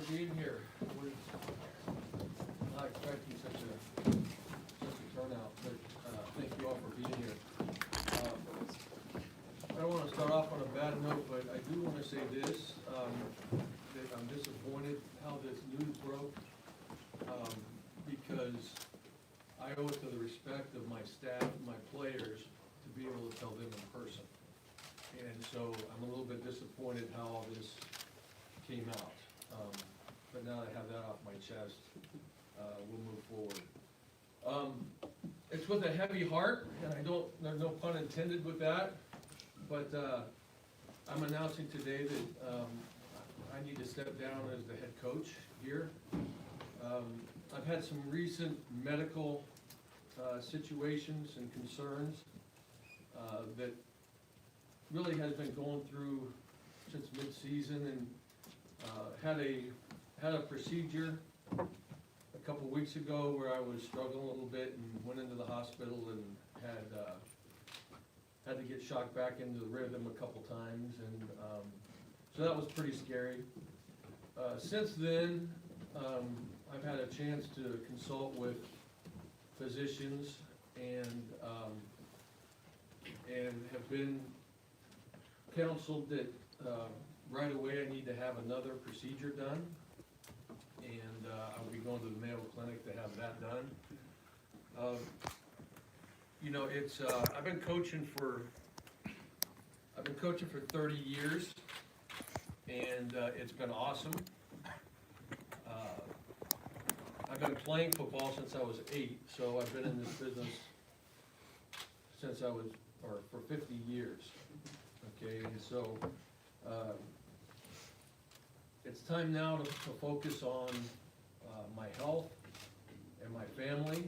Being here. Was not expecting such a turnout, but thank you all for being here. I don't want to start off on a bad note, but I do want to say this, that I'm disappointed how this news broke, because I owe it to the respect of my staff and my players to be able to tell them in person. And so I'm a little bit disappointed how all this came out. But now that I have that off my chest, we'll move forward. It's with a heavy heart, and there's no pun intended with that, but I'm announcing today that I need to step down as the head coach here. I've had some recent medical situations and concerns that really has been going through since mid-season, and had a procedure a couple weeks ago where I was struggling a little bit and went into the hospital and had to get shocked back into the rhythm a couple times, and so that was pretty scary. Since then, I've had a chance to consult with physicians and have been counseled that right away I need to have another procedure done, and I'll be going to the Mayo Clinic to have that done. You know, it's I've been coaching for 30 years, and it's been awesome. I've been playing football since I was 8, so I've been in this business since for 50 years. Okay, and so it's time now to focus on my health and my family.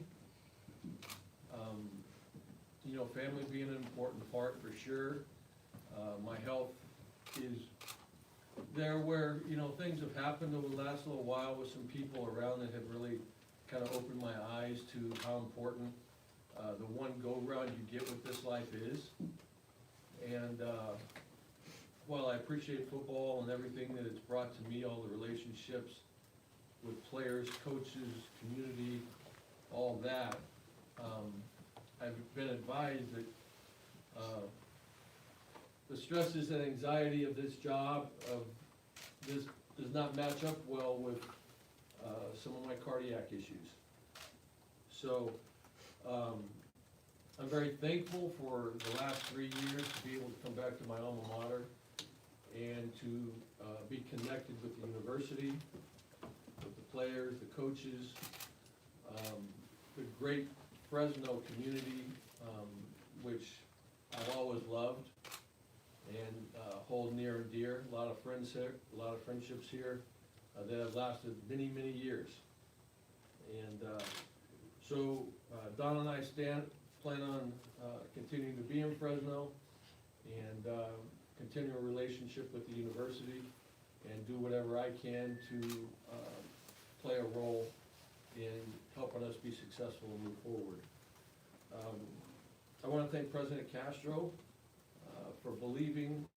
You know, family being an important part for sure. My health is there where, you know, things have happened over the last little while with some people around that have really kind of opened my eyes to how important the one go-round you get with this life is. And while I appreciate football and everything that it's brought to me, all the relationships with players, coaches, community, all that, I've been advised that the stresses and anxiety of this job, does not match up well with some of my cardiac issues. So I'm very thankful for the last 3 years to be able to come back to my alma mater and to be connected with the university, with the players, the coaches, the great Fresno community, which I've always loved and hold near and dear. A lot of friends here, a lot of friendships here that have lasted many, many years. And so Don and I plan on continuing to be in Fresno and continue a relationship with the university and do whatever I can to play a role in helping us be successful and move forward. I want to thank President Castro for believing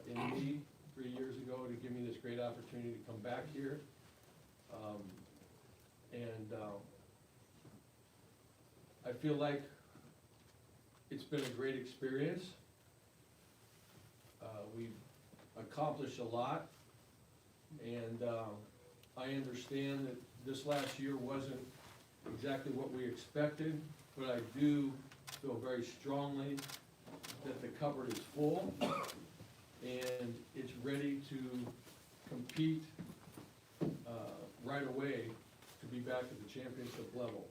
in me 3 years ago to give me this great opportunity to come back here. I feel like it's been a great experience. We've accomplished a lot, and I understand that this last year wasn't exactly what we expected, but I do feel very strongly that the cupboard is full and it's ready to compete right away to be back at the championship level.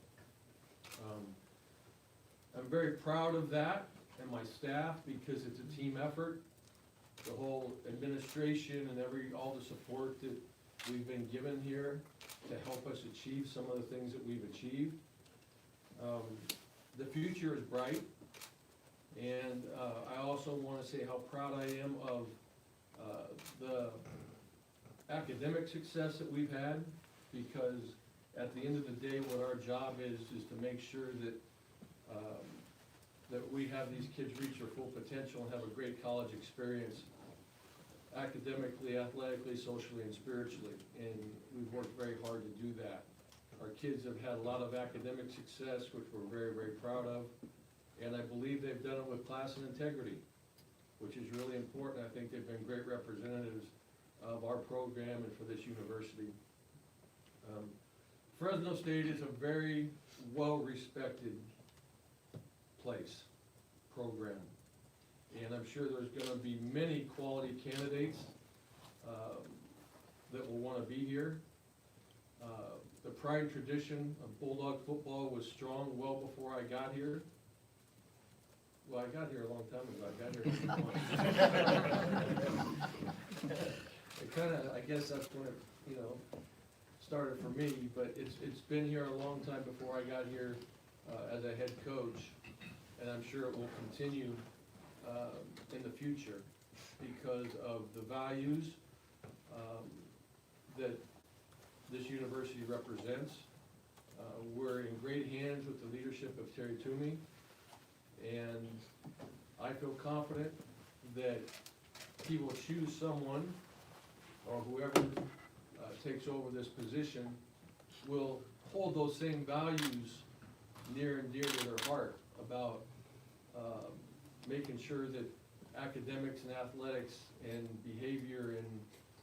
I'm very proud of that and my staff because it's a team effort. The whole administration and all the support that we've been given here to help us achieve some of the things that we've achieved. The future is bright, and I also want to say how proud I am of the academic success that we've had, because at the end of the day, what our job is to make sure that that we have these kids reach their full potential and have a great college experience, academically, athletically, socially, and spiritually. And worked very hard to do that. Our kids have had a lot of academic success, which we're very, very proud of, and I believe they've done it with class and integrity, which is really important. I think they've been great representatives of our program and for this university. Fresno State is a very well-respected place, program, and I'm sure there's gonna be many quality candidates that will wanna be here. The pride and tradition of Bulldog football was strong well before I got here. Well, I got here a long time ago. I got here. It kinda, I guess that's when it, you know, started for me, but it's been here a long time before I got here as a head coach, and I'm sure it will continue in the future because of the values that this university represents. We're in great hands with the leadership of Terry Toomey, and I feel confident that he will choose someone, or whoever takes over this position, will hold those same values near and dear to their heart about making sure that academics and athletics and behavior and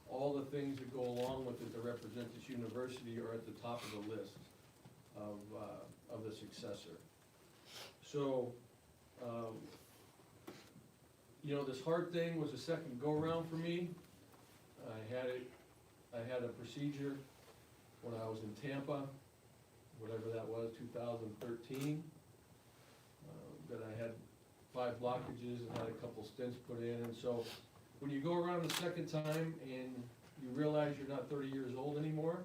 all the things that go along with it that represent this university are at the top of the list of the successor. So, you know, this heart thing was a second go-around for me. I had a procedure when I was in Tampa, whatever that was, 2013, that I had 5 blockages and had a couple stents put in. And so when you go around the second time and you realize you're not 30 years old anymore,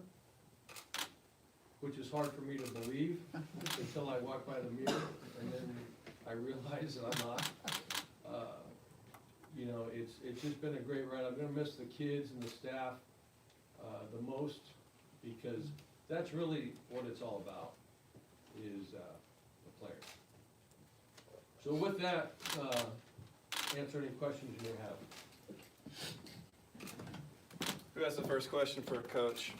which is hard for me to believe until I walk by the mirror and then I realize that I'm not. You know, it's just been a great ride. I'm gonna miss the kids and the staff the most, because that's really what it's all about, is the players. So with that, answer any questions you may have. Who has the first question for Coach?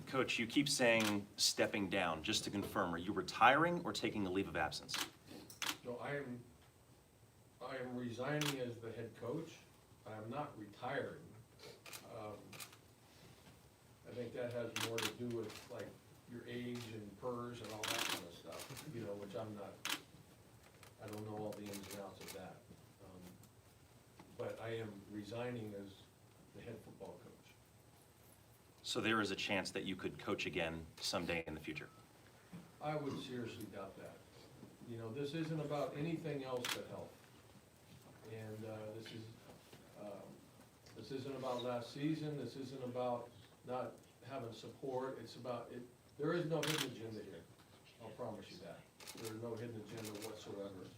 Coach, you keep saying stepping down. Just to confirm, are you retiring or taking a leave of absence? No, I am resigning as the head coach. I am not retiring. I think that has more to do with like your age and PERS and all that kind of stuff, you know, which I don't know all the ins and outs of that. But I am resigning as the head football coach. So there is a chance that you could coach again someday in the future? I would seriously doubt that. You know, this isn't about anything else but health. And this isn't about last season. This isn't about not having support. It's about it. There is no hidden agenda here. I'll promise you that. There is no hidden agenda whatsoever.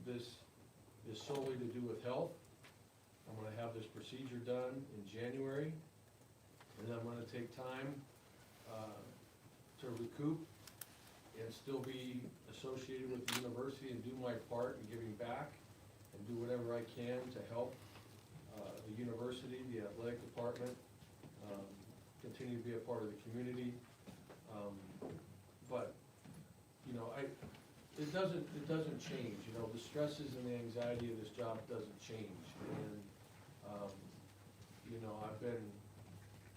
This is solely to do with health. I'm gonna have this procedure done in January, and I'm gonna take time to recoup and still be associated with the university and do my part in giving back and do whatever I can to help the university, the athletic department, continue to be a part of the community. But, you know, it doesn't change, you know, the stresses and the anxiety of this job doesn't change. And, you know, I've been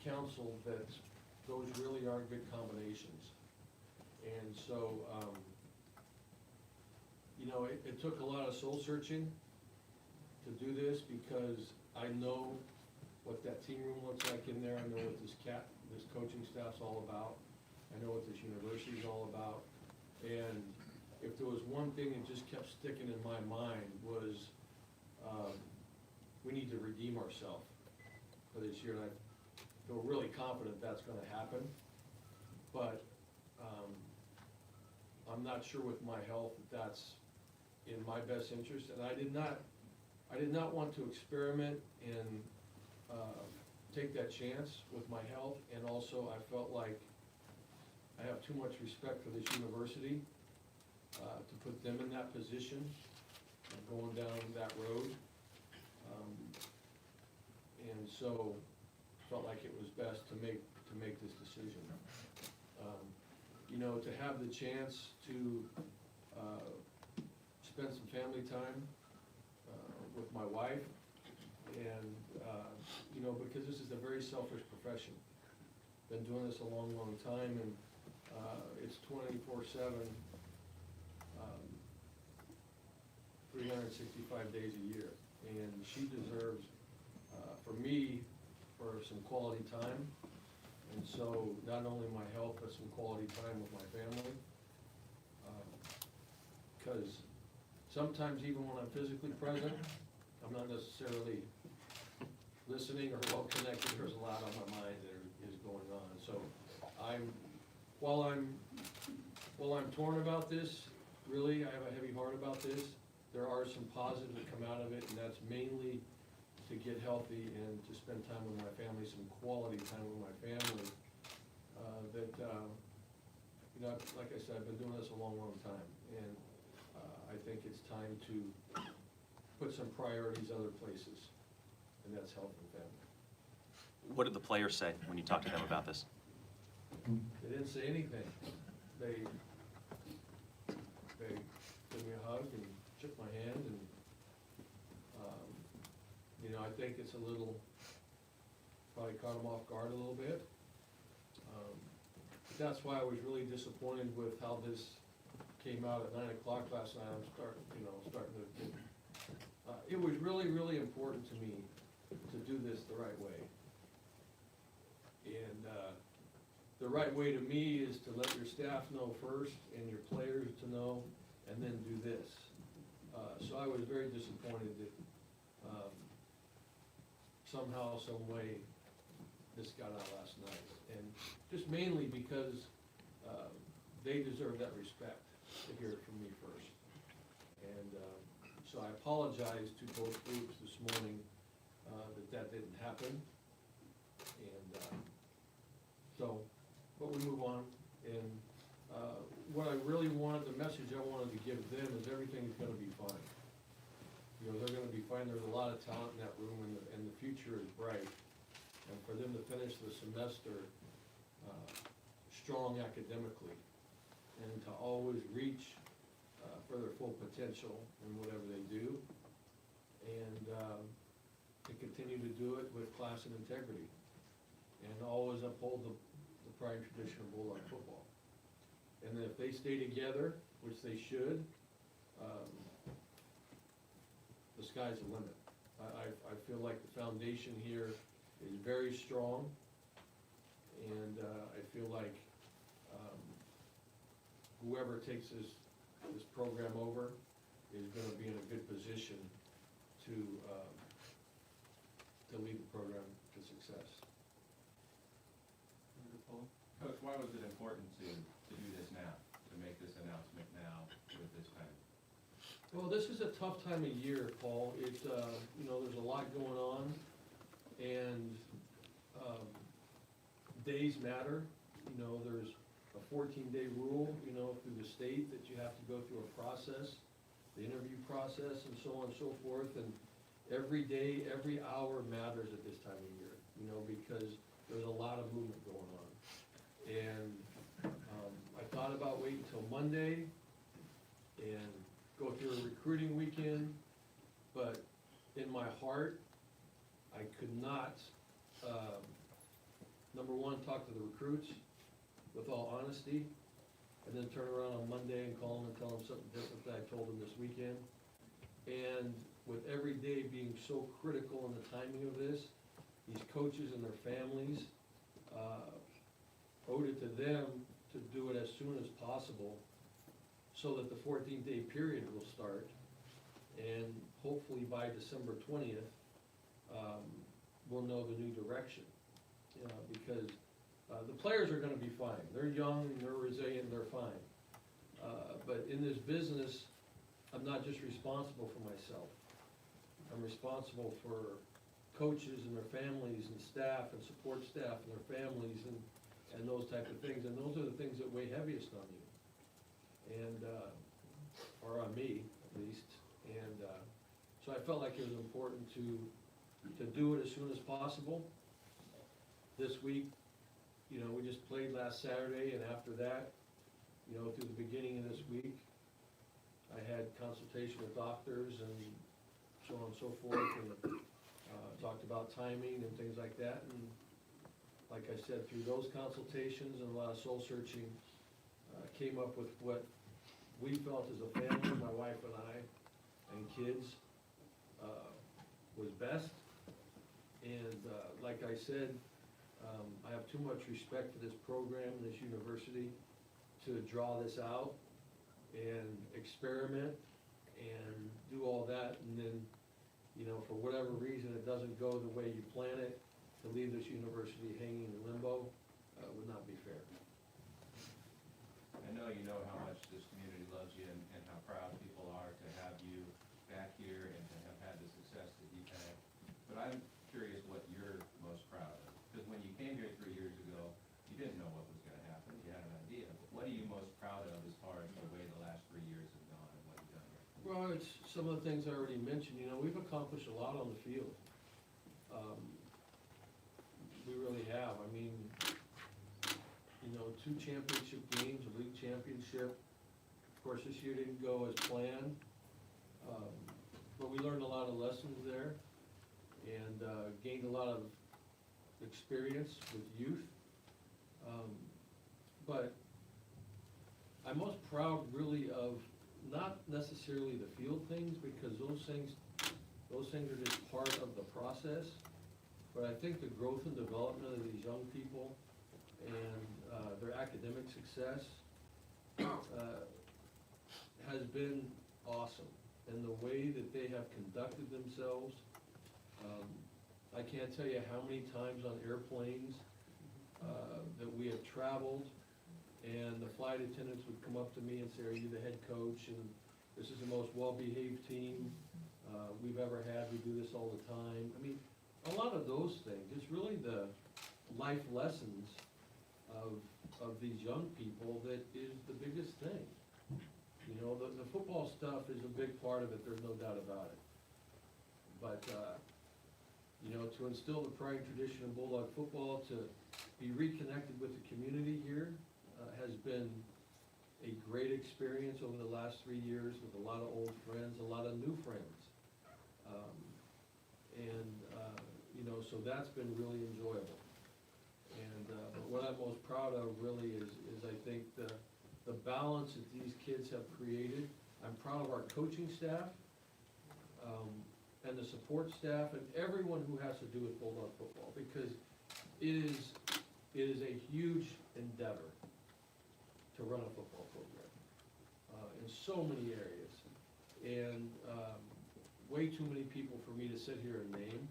counseled that those really aren't good combinations. And so, you know, it took a lot of soul searching to do this, because I know what that team room looks like in there. I know what this coaching staff's all about. I know what this university's all about. And if there was one thing that just kept sticking in my mind was, we need to redeem ourselves for this year. And I feel really confident that's gonna happen. But, I'm not sure with my health that that's in my best interest. And I did not want to experiment and take that chance with my health, and also I felt like I have too much respect for this university to put them in that position of going down that road. so felt like it was best to make this decision. You know, to have the chance to spend some family time with my wife, and you know, because this is a very selfish profession. Been doing this a long, long time, and it's 24/7, 365 days a year, and she deserves, for me, for some quality time, and so not only my health, but some quality time with my family. Because sometimes even when I'm physically present, I'm not necessarily listening or well connected. There's a lot on my mind that is going on. So while I'm torn about this, really, I have a heavy heart about this. There are some positives that come out of it, and that's mainly to get healthy and to spend time with my family, some quality time with my family. You know, like I said, I've been doing this a long, long time, and I think it's time to put some priorities other places, and that's health and family. What did the players say when you talked to them about this? They didn't say anything. They gave me a hug and shook my hand, and you know, I think it's a little, probably caught them off guard a little bit. That's why I was really disappointed with how this came out at 9 o'clock last night. I'm starting to, it was really, really important to me to do this the right way. And the right way to me is to let your staff know first and your players to know, and then do this. So I was very disappointed that somehow, some way, this got out last night. And just mainly because they deserve that respect to hear it from me first. And so I apologize to both groups this morning that didn't happen. And but we move on. And what I really wanted, the message I wanted to give them is everything's gonna be fine. You know, they're gonna be fine. There's a lot of talent in that room, and the future is bright. And for them to finish the semester strong academically, and to always reach for their full potential in whatever they do, and to continue to do it with class and integrity, and always uphold the pride and tradition of Bulldog football. And then if they stay together, which they should, the sky's the limit. I feel like the foundation here is very strong, and I feel like whoever takes this program over is gonna be in a good position to lead the program to success. Coach, why was it important to do this now, to make this announcement now with this time? Well, this is a tough time of year, Paul. It, you know, there's a lot going on, and days matter. You know, there's a 14-day rule, you know, through the state that you have to go through a process, the interview process, and so on and so forth. And every day, every hour matters at this time of year, you know, because there's a lot of movement going on. And I thought about waiting until Monday and go through a recruiting weekend, but in my heart, I could not, number one, talk to the recruits with all honesty, and then turn around on Monday and call them and tell them something different that I told them this weekend. And with every day being so critical in the timing of this, these coaches and their families owed it to them to do it as soon as possible, so that the 14-day period will start, and hopefully by December 20th, we'll know the new direction. Because the players are gonna be fine. They're young, they're resilient, they're fine. But in this business, I'm not just responsible for myself. I'm responsible for coaches and their families and staff and support staff and their families and those type of things. And those are the things that weigh heaviest on you. And, or on me, at least. And so I felt like it was important to to do it as soon as possible. This week, you know, we just played last Saturday, and after that, you know, through the beginning of this week, I had consultation with doctors and so on and so forth, and talked about timing and things like that, and like I said, through those consultations and a lot of soul searching, came up with what we felt as a family, my wife and I, and kids, was best. And like I said, I have too much respect for this program, this university, to draw this out and experiment and do all that, and then, you know, for whatever reason, it doesn't go the way you plan it, to leave this university hanging in limbo, would not be fair. I know you know how much this community loves you and how proud people are to have you back here and to have had the success that you've had. But I'm curious what you're most proud of. Because when you came here 3 years ago, you didn't know what was gonna happen, you had an idea. But what are you most proud of as far as the way the last 3 years have gone and what you've done here? Well, it's some of the things I already mentioned, you know, we've accomplished a lot on the field. We really have, I mean, you know, 2 championship games, a league championship. Of course, this year didn't go as planned, but we learned a lot of lessons there and gained a lot of experience with youth. But I'm most proud really of not necessarily the field things, because those things are just part of the process. But I think the growth and development of these young people and their academic success has been awesome. And the way that they have conducted themselves, I can't tell you how many times on airplanes that we have traveled, and the flight attendants would come up to me and say, "Are you the head coach? And this is the most well-behaved team we've ever had. We do this all the time." I mean, a lot of those things, it's really the life lessons of these young people that is the biggest thing. You know, the football stuff is a big part of it, there's no doubt about it. But, you know, to instill the pride and tradition of Bulldog football, to be reconnected with the community here, has been a great experience over the last 3 years with a lot of old friends, a lot of new friends. You know, so that's been really enjoyable. And, but what I'm most proud of really is I think the balance that these kids have created. I'm proud of our coaching staff, and the support staff, and everyone who has to do with Bulldog football, because it is a huge endeavor to run a football program, in so many areas. And, way too many people for me to sit here and name,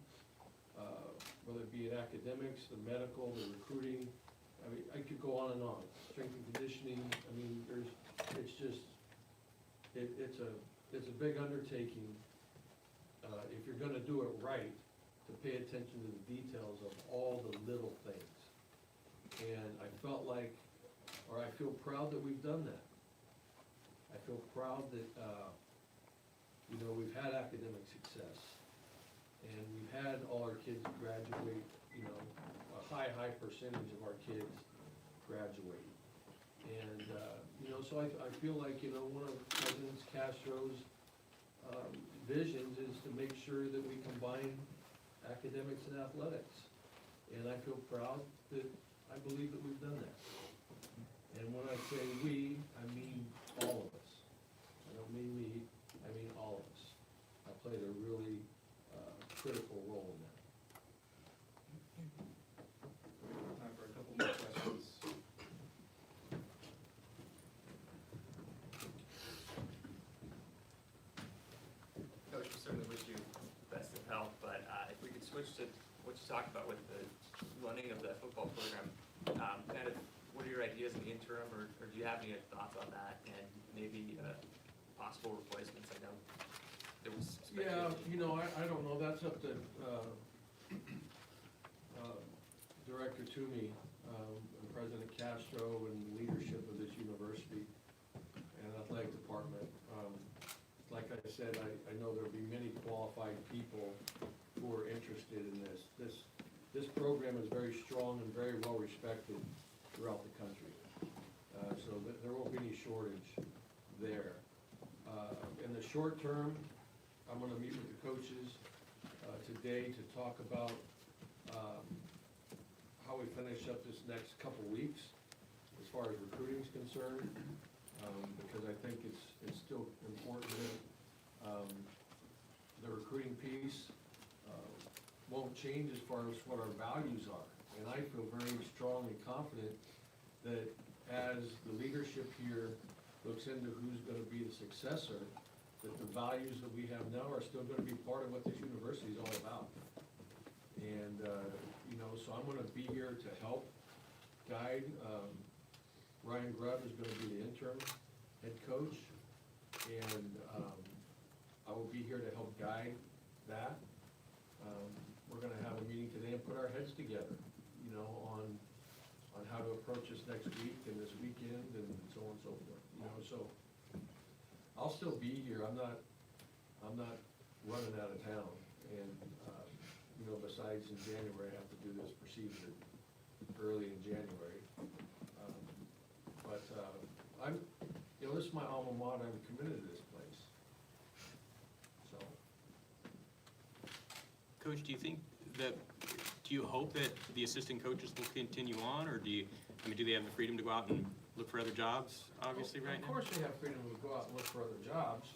whether it be in academics, the medical, the recruiting. I mean, I could go on and on. Strength and conditioning, I mean, it's a big undertaking, if you're gonna do it right, to pay attention to the details of all the little things. And I felt like, or I feel proud that we've done that. I feel proud that, you know, we've had academic success, and we've had all our kids graduate, you know, a high percentage of our kids graduate. And, you know, so I feel like, you know, one of President Castro's visions is to make sure that we combine academics and athletics. And I feel proud that I believe that we've done that. And when I say we, I mean all of us. I don't mean me, I mean all of us. I played a really critical role in that. Time for a couple more questions. Coach, we certainly wish you the best of health, but if we could switch to what you talked about with the running of that football program, kind of what are your ideas in the interim, or do you have any thoughts on that, and maybe possible replacements? I know there was Yeah, speculation. you know, I don't know, that's up to Director Toomey, and President Castro, and the leadership of this university and athletic department. Like I said, I know there'll be many qualified people who who are interested in this. This program is very strong and very well respected throughout the country. So there won't be any shortage there. In the short term, I'm gonna meet with the coaches today to talk about how we finish up this next couple weeks as far as recruiting is concerned, because I think it's still important that the recruiting piece won't change as far as what our values are. And I feel very strong and confident that as the leadership here looks into who's gonna be the successor, that the values that we have now are still gonna be part of what this university is all about. And, so I'm gonna be here to help guide. Ryan Grubb is gonna be the interim head coach, and I will be here to help guide that. We're gonna have a meeting today and put our heads together, on how to approach this next week and this weekend and so on and so forth, so I'll still be here. I'm not running out of town, and, besides in January, I have to do this procedure early in January. I'm, this is my alma mater. I'm committed to this place, so. Coach, do you hope that the assistant coaches will continue on, or do they have the freedom to go out and look for other jobs, obviously, right now? Of course they have freedom to go out and look for other jobs.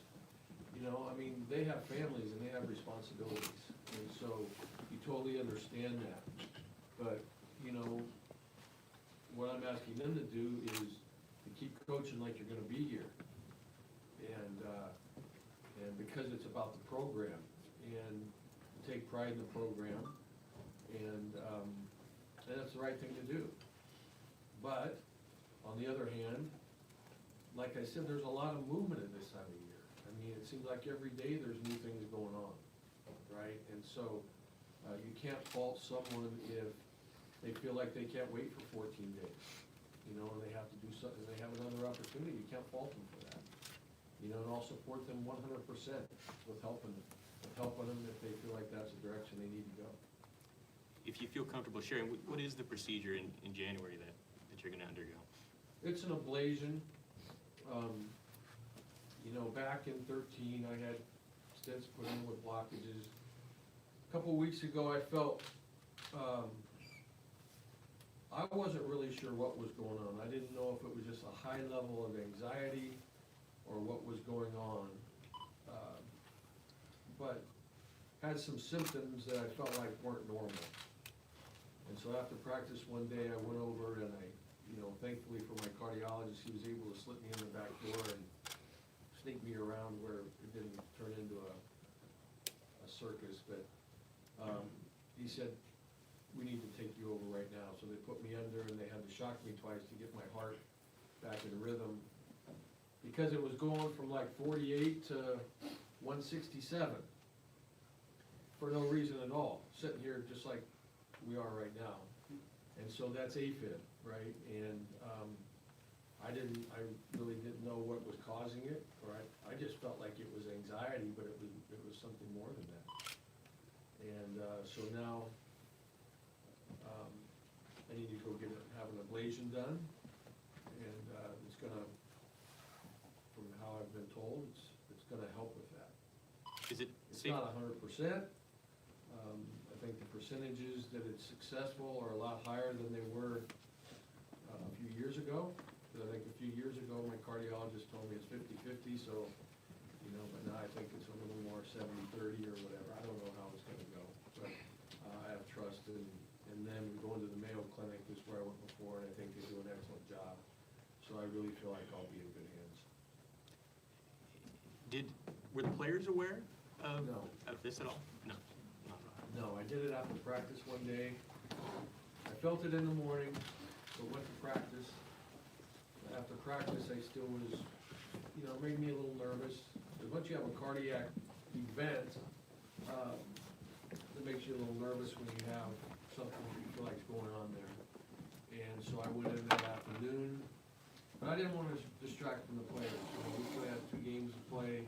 They have families and they have responsibilities, and so you totally understand that. But, what I'm asking them to do is to keep coaching like you're gonna be here. And because it's about the program, and take pride in the program, and that's the right thing to do. But, on the other hand, like I said, there's a lot of movement at this time of year. It seems like every day there's new things going on, right? And so, you can't fault someone if they feel like they can't wait for 14 days, and they have to do something, they have another opportunity. You can't fault them for that. And I'll support them 100% with helping them if they feel like that's the direction they need to go. If you feel comfortable sharing, what is the procedure in January that you're gonna undergo? It's an ablation. Back in 13, I had stents put in with blockages. A couple weeks ago, I felt, I wasn't really sure what was going on. I didn't know if it was just a high level of anxiety or what was going on. But had some symptoms that I felt like weren't normal. And so after practice one day, I went over and thankfully for my cardiologist, he was able to slip me in the back door and sneak me around where it didn't turn into a circus. But he said, we need to take you over right now. So they put me under and they had to shock me twice to get my heart back in rhythm, because it was going from like 48 to 167 for no reason at all, sitting here just like we are right now. And so that's AFib, right? And I really didn't know what was causing it, or I just felt like it was anxiety, but it was something more than that. And so now I need to go have an ablation done, and it's gonna, from how I've been told, it's gonna help with that. Is it It's safe? not 100%. I think the percentages that it's successful are a lot higher than they were a few years ago. Because I think a few years ago, my cardiologist told me it's 50-50, so, but now I think it's a little more 70-30 or whatever. I don't know how it's gonna go, but I have trust in them. Going to the Mayo Clinic is where I went before, and I think they do an excellent job. So I really feel like I'll be in good hands. Were the players aware of No. this at all? No. No, I did it after practice one day. I felt it in the morning, but went to practice. After practice, I still was, made me a little nervous. Because once you have a cardiac event, it makes you a little nervous when you have something that you feel like is going on there. And so I went in that afternoon, but I didn't want to distract from the players. We still had 2 games to play.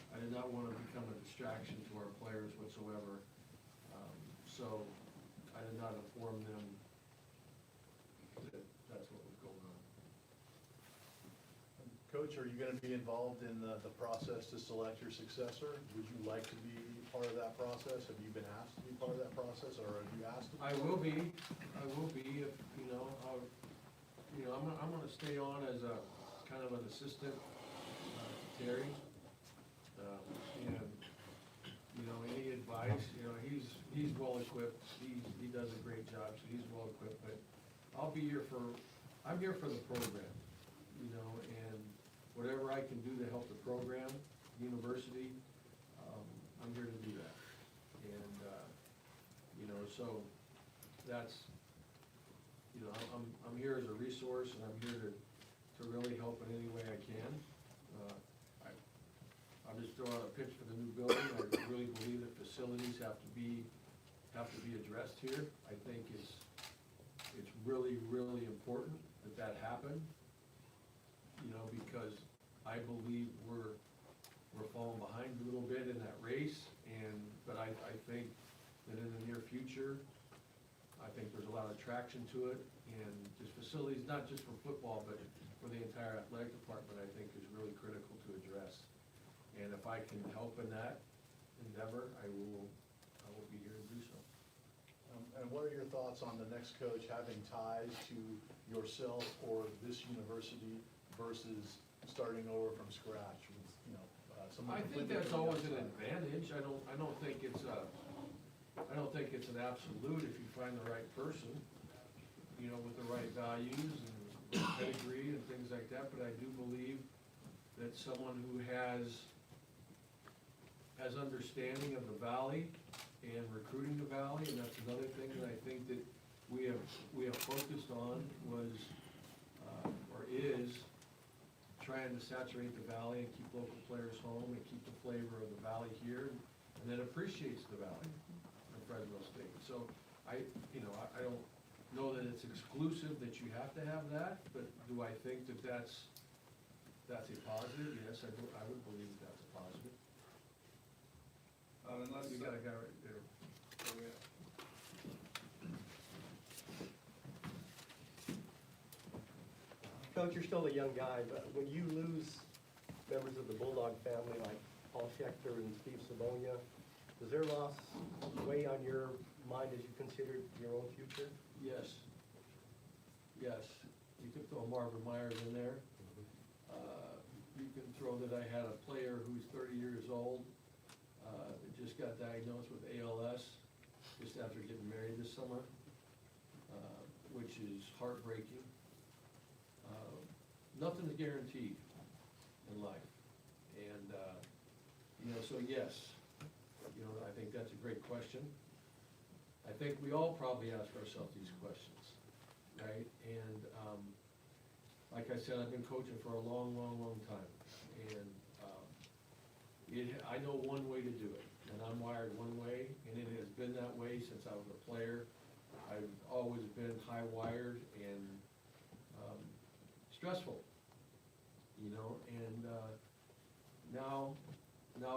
I did not want to become a distraction to our players whatsoever. how to inform them that that's what was going on. Coach, are you gonna be involved in the process to select your successor? Would you like to be part of that process? Have you been asked to be part of that process, or have you asked? I will be, if, I'm gonna stay on as a, kind of an assistant, to Terry. And, any advice, he's well equipped, he does a great job, so he's well equipped, but I'm here for the program, and whatever I can do to help the program, university, I'm here to do that. And, so that's, I'm here as a resource, and I'm here to really help in any way I can. I'll just throw out a pitch for the new building. I really believe that facilities have to be addressed here. I think it's really, really important that happen, because I believe we're falling behind a little bit in that race, but I think that in the near future, I think there's a lot of traction to it, and just facilities, not just for football, but for the entire athletic department, I think is really critical to address. And if I can help in that endeavor, I will be here to do so. And what are your thoughts on the next coach having ties to yourself or this university versus starting over from scratch with, someone I think completely that's from the always an outside? advantage. I don't think it's an absolute if you find the right person, with the right values and pedigree and things like that, but I do believe that someone who has understanding of the valley and recruiting the valley, and that's another thing that I think that we have focused on was, or is, trying to saturate the valley and keep local players home and keep the flavor of the valley here, and that appreciates the valley in Fresno State. So I don't know that it's exclusive that you have to have that, but do I think that that's a positive? Yes, I would believe that that's a positive. Unless, You got a guy right there. Coach, you're still a young guy, but when you lose members of the Bulldog family like Paul Schechter and Steve Sabonia, does their loss weigh on your mind as you consider your own future? Yes. Yes. You could throw Marvin Myers in there. You can throw that I had a player who's 30 years old, that just got diagnosed with ALS just after getting married this summer, which is heartbreaking. Nothing's guaranteed in life. And, so yes, I think that's a great question. I think we all probably ask ourselves these questions, right? And, like I said, I've been coaching for a long, long, long time. And, I know one way to do it, and I'm wired one way, and it has been that way since I was a player. I've always been high-wired and, stressful, and, now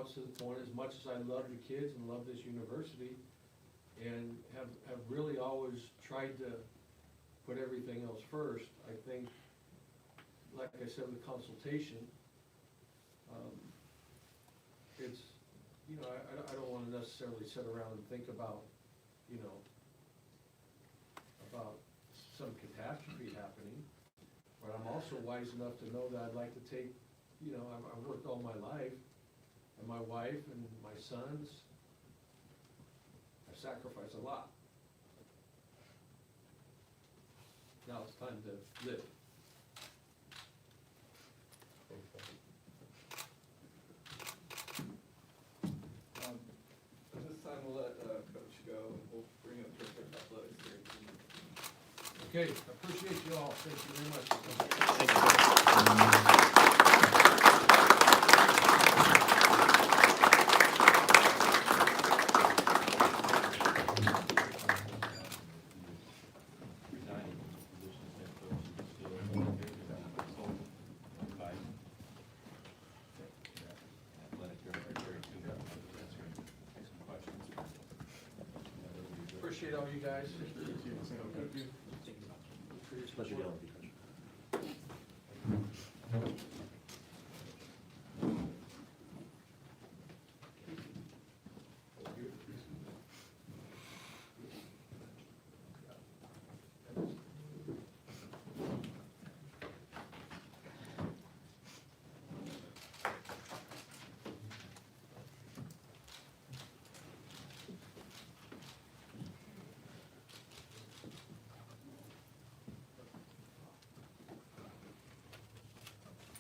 it's to the point, as much as I love the kids and love this university, and have really always tried to put everything else first, I think, like I said with consultation, it's, I don't wanna necessarily sit around and think about, about some catastrophe happening, but I'm also wise enough to know that I'd like to take, I've worked all my life, and my wife and my sons, I've sacrificed a lot. Now it's time to live. At this time, we'll let Coach go, and we'll bring up Director of Athletics here. Okay, I appreciate you all, thank you very much. Thank you. resigning from the position as head coach, you still okay with that consultant advice? Athletic director, Terry, too. That's great. Take some questions. appreciate all you guys. Pleasure dealing with you, Coach.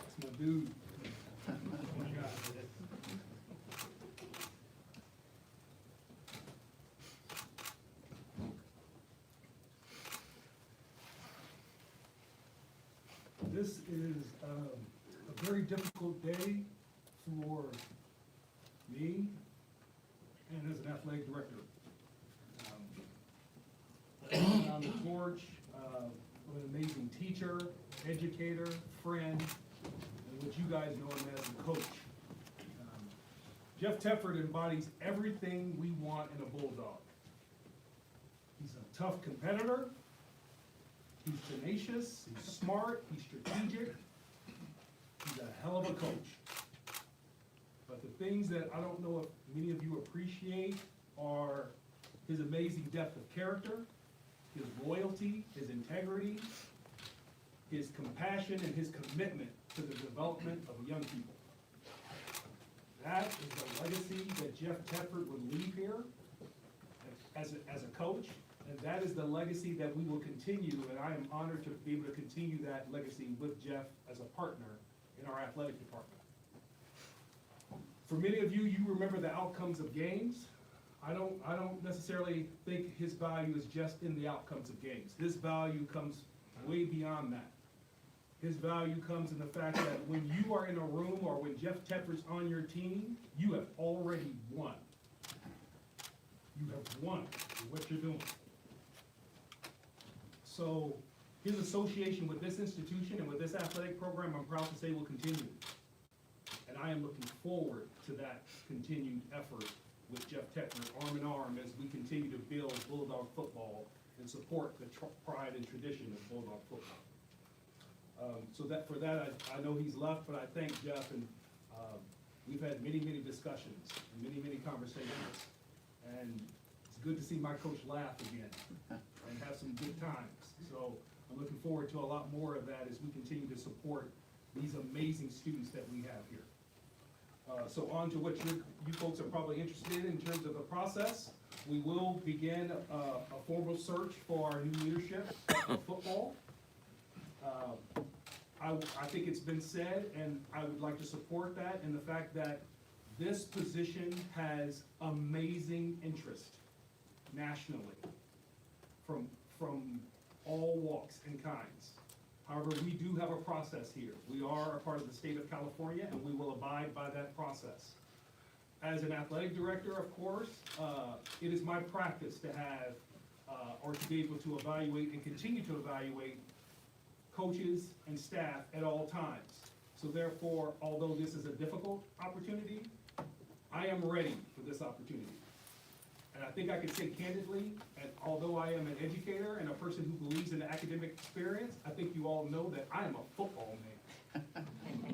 That's my dude. This is a very difficult day for me and as an athletic director. On the torch of an amazing teacher, educator, friend, and what you guys know him as a coach. Jeff Tedford embodies everything we want in a bulldog. He's a tough competitor. He's tenacious, he's smart, he's strategic. He's a hell of a coach. But the things that I don't know if many of you appreciate are his amazing depth of character, his loyalty, his integrity, his compassion, and his commitment to the development of young people. That is the legacy that Jeff Tedford would leave here as a coach, and that is the legacy that we will continue, and I am honored to be able to continue that legacy with Jeff as a partner in our athletic department. For many of you, you remember the outcomes of games. I don't necessarily think his value is just in the outcomes of games. His value comes way beyond that. His value comes in the fact that when you are in a room or when Jeff Tedford's on your team, you have already won. You have won in what you're doing. So his association with this institution and with this athletic program, I'm proud to say, will continue. And I am looking forward to that continued effort with Jeff Tedford, arm in arm, as we continue to build Bulldog football and support the pride and tradition of Bulldog football. So that for that, I know he's left, but I thank Jeff, and we've had many, many discussions, and many, many conversations. And it's good to see my coach laugh again and have some good times. So I'm looking forward to a lot more of that as we continue to support these amazing students that we have here. So on to what you folks are probably interested in terms of the process. We will begin a formal search for our new leadership of football. I think it's been said, and I would like to support that in the fact that this position has amazing interest nationally from all walks and kinds. However, we do have a process here. We are a part of the state of California, and we will abide by that process. As an athletic director, of course, it is my practice to have, or to be able to evaluate and continue to evaluate coaches and staff at all times. So therefore, although this is a difficult opportunity, I am ready for this opportunity. And I think I can say candidly, and although I am an educator and a person who believes in academic experience, I think you all know that I am a football man.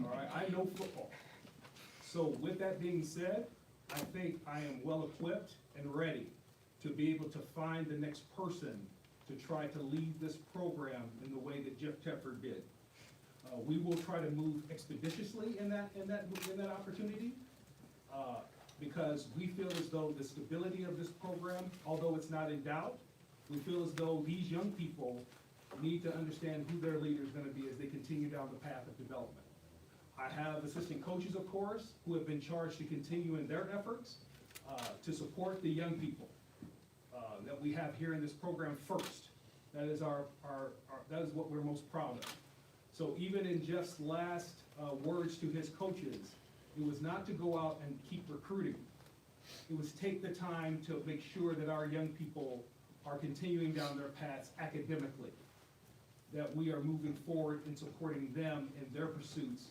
All right, I know football. So with that being said, I think I am well equipped and ready to be able to find the next person to try to lead this program in the way that Jeff Tedford did. We will try to move expeditiously in that opportunity, because we feel as though the stability of this program, although it's not in doubt, we feel as though these young people need to understand who their leader is going to be as they continue down the path of development. I have assistant coaches, of course, who have been charged to continue in their efforts to support the young people that we have here in this program first. That is that is what we're most proud of. So even in Jeff's last words to his coaches, it was not to go out and keep recruiting. It was take the time to make sure that our young people are continuing down their paths academically, that we are moving forward in supporting them in their pursuits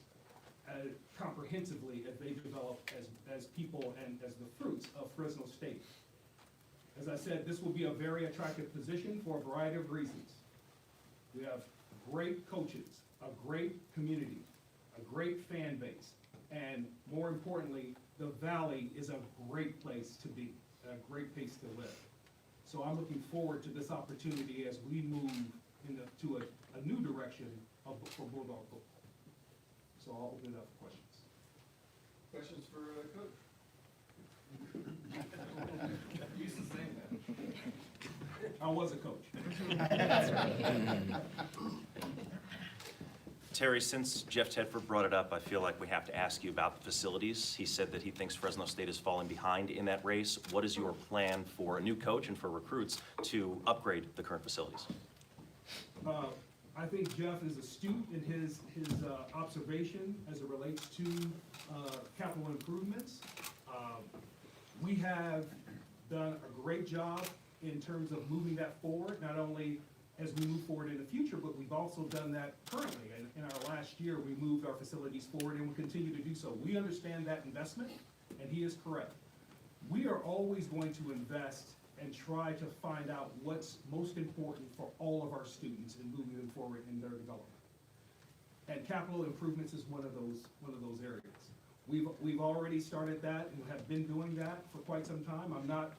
comprehensively as they develop as people and as the fruits of Fresno State. As I said, this will be a very attractive position for a variety of reasons. We have great coaches, a great community, a great fan base, and more importantly, the Valley is a great place to be, and a great place to live. So I'm looking forward to this opportunity as we move to a new direction for Bulldog football. So I'll open it up for questions. Questions for Coach? Used to saying that. I was a coach. Terry, since Jeff Tedford brought it up, I feel like we have to ask you about the facilities. He said that he thinks Fresno State is falling behind in that race. What is your plan for a new coach and for recruits to upgrade the current facilities? I think Jeff is astute in his observation as it relates to capital improvements. We have done a great job in terms of moving that forward, not only as we move forward in the future, but we've also done that currently. In our last year, we moved our facilities forward and we continue to do so. We understand that investment, and he is correct. We are always going to invest and try to find out what's most important for all of our students in moving them forward in their development. And capital improvements is one of those areas. We've already started that and have been doing that for quite some time. I'm not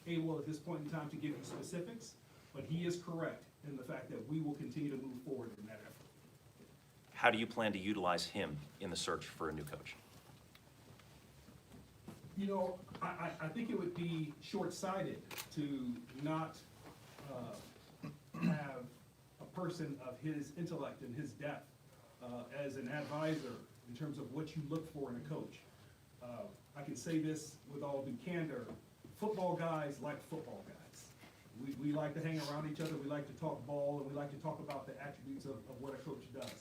able at this point in time to give you specifics, but he is correct in the fact that we will continue to move forward in that effort. How do you plan to utilize him in the search for a new coach? You know, I think it would be short-sighted to not have a person of his intellect and his depth as an advisor in terms of what you look for in a coach. I can say this with all due candor, football guys like football guys. We like to hang around each other, we like to talk ball, and we like to talk about the attributes of what a coach does.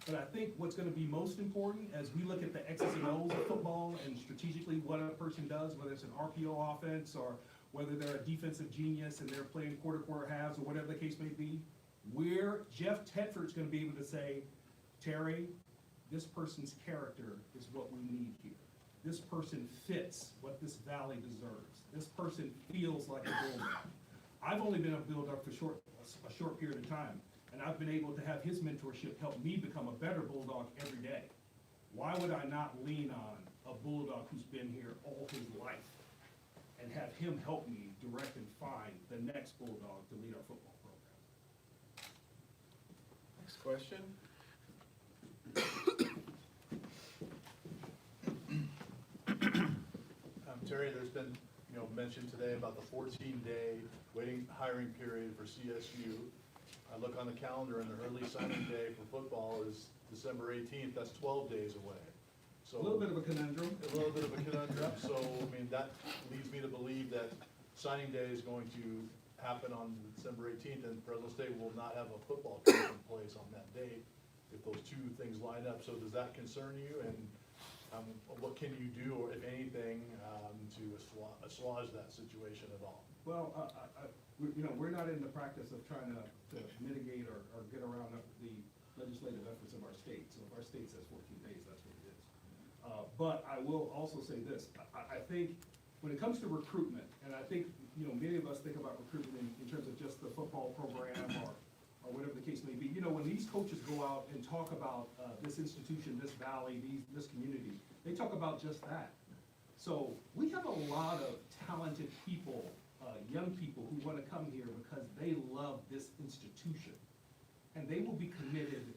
But I think what's gonna be most important as we look at the X's and O's of football and strategically what a person does, whether it's an RPO offense or whether they're a defensive genius and they're playing quarter halves or whatever the case may be, Jeff Tedford's gonna be able to say, Terry, this person's character is what we need here. This person fits what this valley deserves. This person feels like a Bulldog. I've only been a Bulldog for a short period of time, and I've been able to have his mentorship help me become a better Bulldog every day. Why would I not lean on a Bulldog who's been here all his life and have him help me direct and find the next Bulldog to lead our football program? Next question. Terry, there's been, mention today about the 14-day hiring period for CSU. I look on the calendar and the early signing day for football is December 18th. That's 12 days away. So A little bit of a conundrum. A little bit of a conundrum. So, that leads me to believe that signing day is going to happen on December 18th, and Fresno State will not have a football coach in place on that date if those two things line up. So does that concern you? And what can you do, or if anything, to assuage that situation at all? Well, we're not in the practice of trying to mitigate or get around the legislative efforts of our state. So if our state says 14 days, that's what it is. But I will also say this. I think when it comes to recruitment, and I think, many of us think about recruitment in terms of just the football program or whatever the case may be. When these coaches go out and talk about this institution, this valley, this community, they talk about just that. So we have a lot of talented people, young people who want to come here because they love this institution. And they will be committed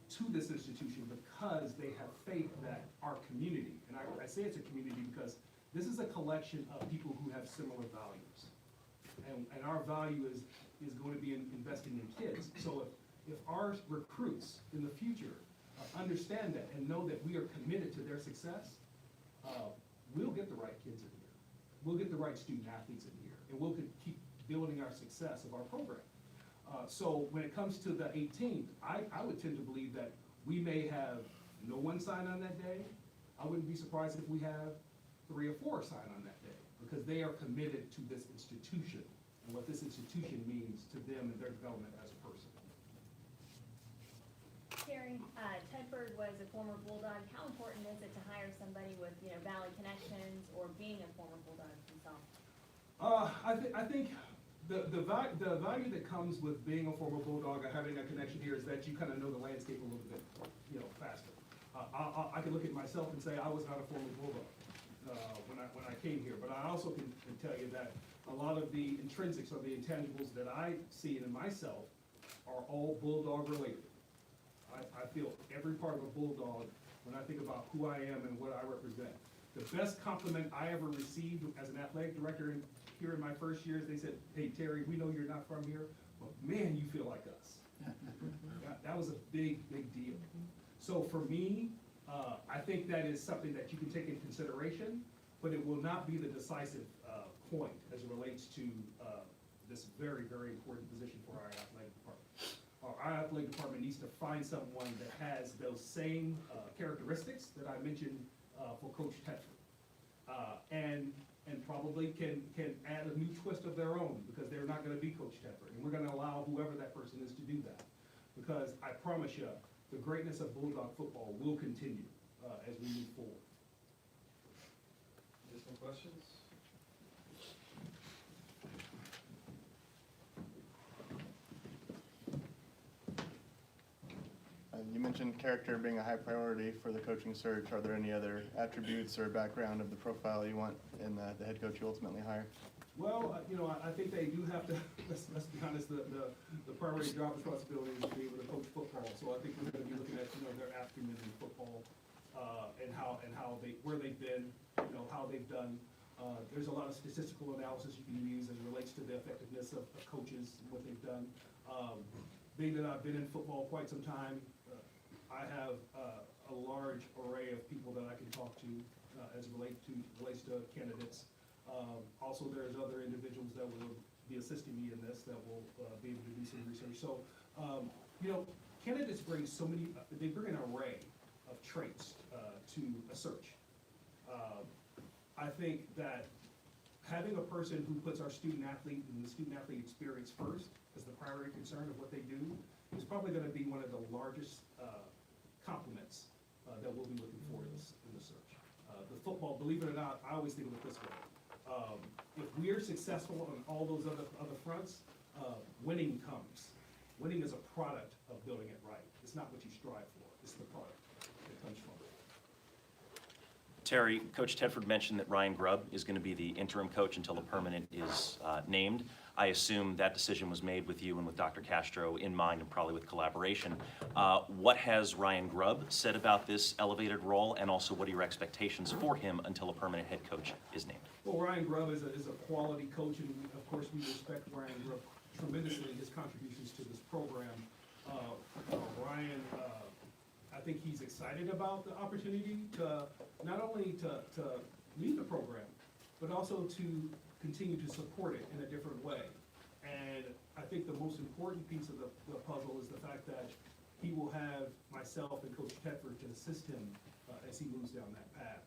to this institution because they have faith that our community, and I say it's a community because this is a collection of people who have similar values. And our value is going to be investing in kids. So if our recruits in the future understand that and know that we are committed to their success, we'll get the right kids in here. We'll get the right student athletes in here, and we'll keep building our success of our program. So when it comes to the 18th, I would tend to believe that we may have no one sign on that day. I wouldn't be surprised if we have 3 or 4 sign on that day, because they are committed to this institution and what this institution means to them and their development as a person. Terry, Tedford was a former Bulldog. How important is it to hire somebody with, Valley connections or being a former Bulldog himself? I think the value that comes with being a former Bulldog or having a connection here is that you kind of know the landscape a little bit, faster. I can look at myself and say I was not a former Bulldog when I came here, but I also can tell you that a lot of the intrinsics or the intangibles that I see in myself are all Bulldog related. I feel every part of a Bulldog when I think about who I am and what I represent. The best compliment I ever received as an athletic director here in my first years, they said, "Hey, Terry, we know you're not from here, but man, you feel like us." That was a big, big deal. So for me, I think that is something that you can take into consideration, but it will not be the decisive point as it relates to this very, very important position for our athletic department. Our athletic department needs to find someone that has those same characteristics that I mentioned for Coach Tedford. And probably can add a new twist of their own, because they're not gonna be Coach Tedford. And we're gonna allow whoever that person is to do that. Because I promise you, the greatness of Bulldog football will continue as we move forward. Additional questions? You mentioned character being a high priority for the coaching search. Are there any other attributes or background of the profile you want in the head coach you ultimately hire? Well, I think they do have to, let's be honest, the primary job responsibility is to be able to coach football. So I think we're gonna be looking at, their acumen in football, and how where they've been, how they've done. There's a lot of statistical analysis you can use as it relates to the effectiveness of coaches and what they've done. Being that I've been in football quite some time, I have a large array of people that I can talk to as it relates to candidates. Also, there's other individuals that will be assisting me in this that will be able to do some research. So, candidates bring they bring an array of traits to a search. I think that having a person who puts our student athlete and the student athlete experience first as the primary concern of what they do is probably gonna be one of the largest compliments that we'll be looking for in the search. The football, believe it or not, I always think of it this way. If we are successful on all those other fronts, winning comes. Winning is a product of building it right. It's not what you strive for, it's the product that comes from it. Terry, Coach Tedford mentioned that Ryan Grubb is going to be the interim coach until a permanent is named. I assume that decision was made with you and with Dr. Castro in mind, and probably with collaboration. What has Ryan Grubb said about this elevated role, and also what are your expectations for him until a permanent head coach is named? Well, Ryan Grubb is a quality coach, and of course we respect Ryan Grubb tremendously, his contributions to this program. Ryan, I think he's excited about the opportunity to not only to lead the program, but also to continue to support it in a different way. And I think the most important piece of the puzzle is the fact that he will have myself and Coach Tedford to assist him as he moves down that path.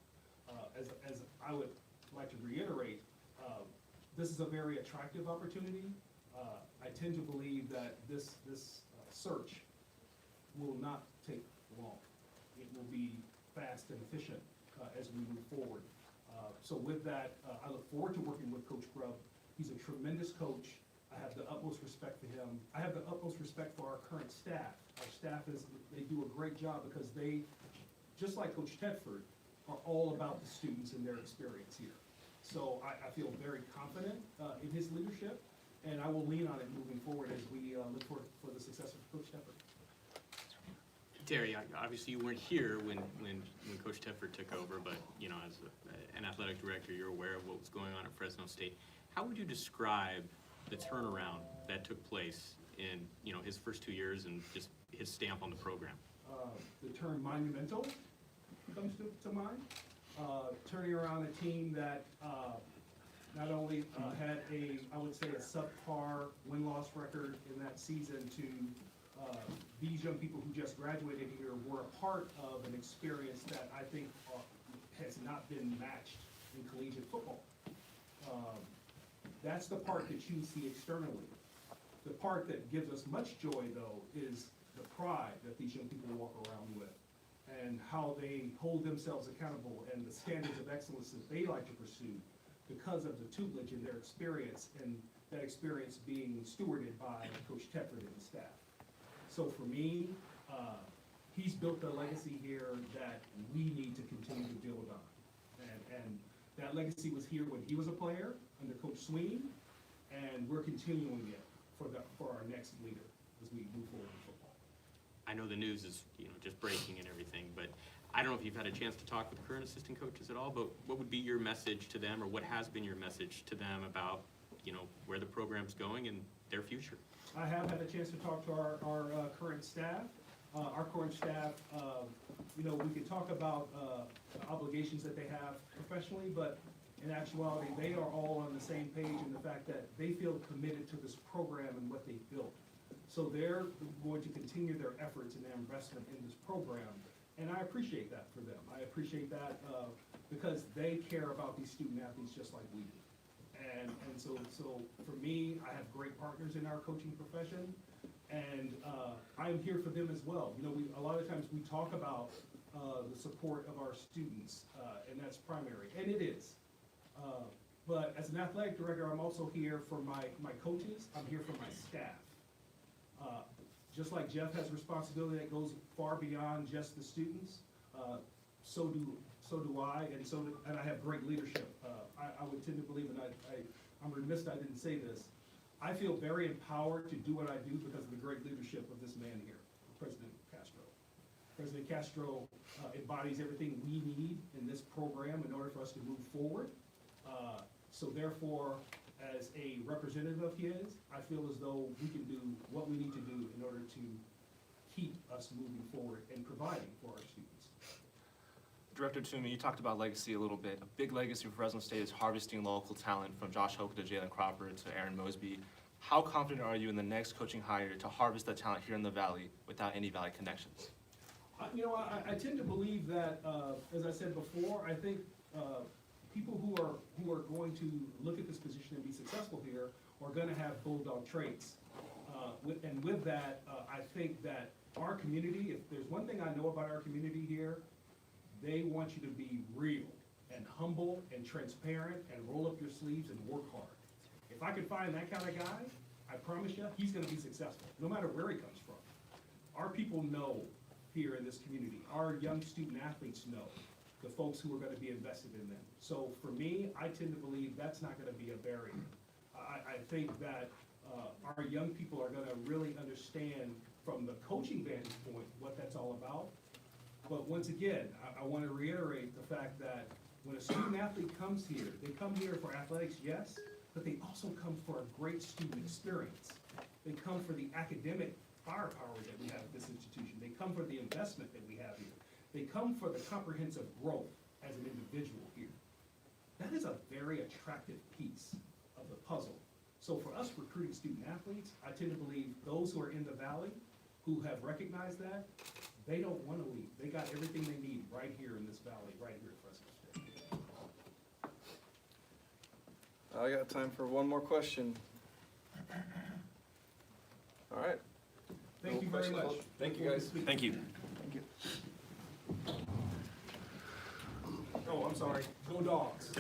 As I would like to reiterate, this is a very attractive opportunity. I tend to believe that this search will not take long. It will be fast and efficient as we move forward. So with that, I look forward to working with Coach Grubb. He's a tremendous coach. I have the utmost respect for him. I have the utmost respect for our current staff. Our staff they do a great job, because they, just like Coach Tedford, are all about the students and their experience here. So I feel very confident in his leadership, and I will lean on it moving forward as we look for the success of Coach Tedford. Terry, obviously you weren't here when Coach Tedford took over, but as an athletic director, you're aware of what was going on at Fresno State. How would you describe the turnaround that took place in his first 2 years and just his stamp on the program? The term monumental comes to mind. Turning around a team that not only had I would say a subpar win-loss record in that season, to these young people who just graduated here were a part of an experience that I think has not been matched in collegiate football. That's the part that you see externally. The part that gives us much joy, though, is the pride that these young people walk around with, and how they hold themselves accountable, and the standards of excellence that they like to pursue. because of the tutelage and their experience, and that experience being stewarded by Coach Tedford and the staff. So for me, he's built a legacy here that we need to continue to build on. And that legacy was here when he was a player under Coach Sweeney, and we're continuing it for our next leader as we move forward in football. I know the news is, just breaking and everything, but I don't know if you've had a chance to talk with current assistant coaches at all, but what would be your message to them, or what has been your message to them about, where the program's going and their future? I have had a chance to talk to our current staff. Our current staff, we can talk about the obligations that they have professionally, but in actuality, they are all on the same page in the fact that they feel committed to this program and what they've built. So they're going to continue their efforts and their investment in this program, and I appreciate that for them. I appreciate that because they care about these student athletes just like we do. And so for me, I have great partners in our coaching profession, and I'm here for them as well. A lot of times we talk about the support of our students, and that's primary, and it is. But as an athletic director, I'm also here for my coaches, I'm here for my staff. Just like Jeff has responsibility that goes far beyond just the students, so do I, and I have great leadership. I would tend to believe, and I'm remiss I didn't say this, I feel very empowered to do what I do because of the great leadership of this man here, President Castro. President Castro embodies everything we need in this program in order for us to move forward. So therefore, as a representative of his, I feel as though we can do what we need to do in order to keep us moving forward and providing for our students. Director Toomey, you talked about legacy a little bit. A big legacy for Fresno State is harvesting local talent, from Josh Hoka to Jalen Crawford to Aaron Mosby. How confident are you in the next coaching hire to harvest that talent here in the Valley without any Valley connections? I tend to believe that, as I said before, I think people who are going to look at this position and be successful here are going to have bulldog traits. And with that, I think that our community, if there's one thing I know about our community here, they want you to be real and humble and transparent and roll up your sleeves and work hard. If I can find that kind of guy, I promise you, he's going to be successful, no matter where he comes from. Our people know here in this community, our young student athletes know the folks who are going to be invested in them. So for me, I tend to believe that's not going to be a barrier. I think that our young people are going to really understand from the coaching vantage point what that's all about. But once again, I want to reiterate the fact that when a student athlete comes here, they come here for athletics, yes, but they also come for a great student experience. They come for the academic firepower that we have at this institution. They come for the investment that we have here. They come for the comprehensive growth as an individual here. That is a very attractive piece of the puzzle. So for us recruiting student athletes, I tend to believe those who are in the Valley who have recognized that, they don't want to leave. They got everything they need right here in this Valley, right here at Fresno State. I got time for one more question. All right. Thank you very much. Thank you, guys. Thank you. Oh, I'm sorry. Go Dogs.